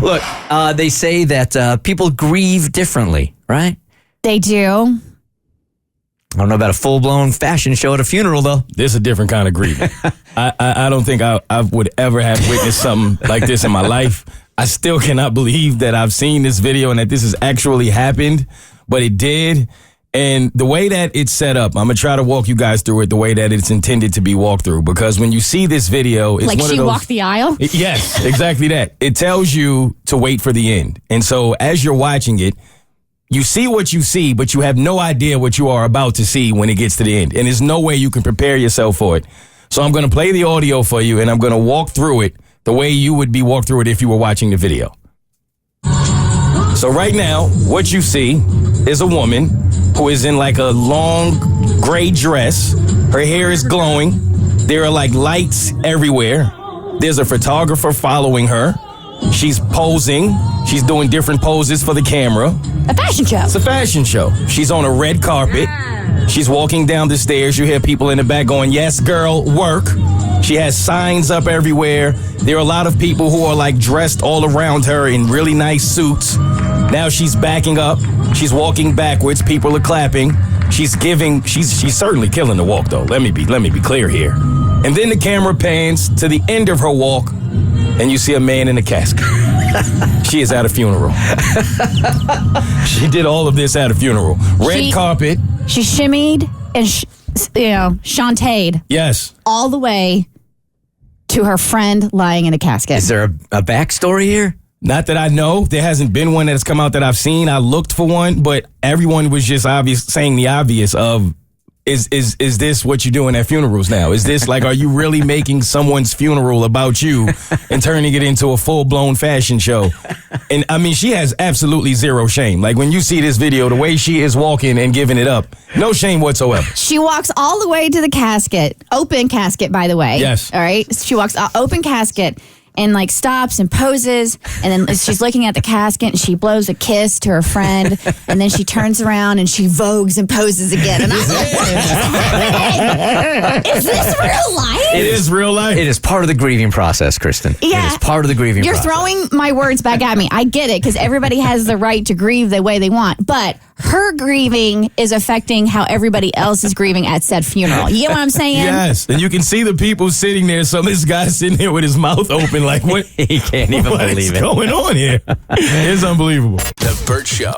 Look, they say that people grieve differently, right? They do. I don't know about a full-blown fashion show at a funeral, though. This is a different kind of grieving. I don't think I would ever have witnessed something like this in my life. I still cannot believe that I've seen this video and that this has actually happened, but it did. And the way that it's set up, I'm going to try to walk you guys through it the way that it's intended to be walked through. Because when you see this video, it's like one of she those, walked the aisle? Yes, exactly that. It tells you to wait for the end. And so as you're watching it, you see what you see, but you have no idea what you are about to see when it gets to the end. And there's no way you can prepare yourself for it. So I'm going to play the audio for you, and I'm going to walk through it the way you would be walked through it if you were watching the video. So right now, what you see is a woman who is in like a long gray dress. Her hair is glowing. There are like lights everywhere. There's a photographer following her. She's posing. She's doing different poses for the camera. A fashion show. It's a fashion show. She's on a red carpet. She's walking down the stairs. You hear people in the back going, "Yes, girl, work." She has signs up everywhere. There are a lot of people who are like dressed all around her in really nice suits. Now she's backing up. She's walking backwards. People are clapping. She's certainly killing the walk though. Let me be clear here. And then the camera pans to the end of her walk, and you see a man in a casket. She is at a funeral. She did all of this at a funeral. Red carpet. She shimmied and, shantaed. Yes. All the way to her friend lying in a casket. Is there a backstory here? Not that I know. There hasn't been one that has come out that I've seen. I looked for one, but everyone was just saying the obvious of, is this what you do at funerals now? Is this like, are you really making someone's funeral about you and turning it into a full-blown fashion show? And I mean, she has absolutely zero shame. Like when you see this video, the way she is walking and giving it up, no shame whatsoever. She walks all the way to the casket, open casket, by the way. Yes. All right. She walks open casket and like stops and poses, and then she's looking at the casket and she blows a kiss to her friend, and then she turns around and she vogues and poses again. And I'm like, is this real life? It is real life. It is part of the grieving process, Kristen. Yeah. It is part of the grieving You're process. throwing my words back at me. I get it, because everybody has the right to grieve the way they want, but her grieving is affecting how everybody else is grieving at said funeral. You know what I'm saying? Yes. And you can see the people sitting there. So this guy's sitting there with his mouth open like, what? He can't even believe it. What's going on here? It's unbelievable. The Bert Show.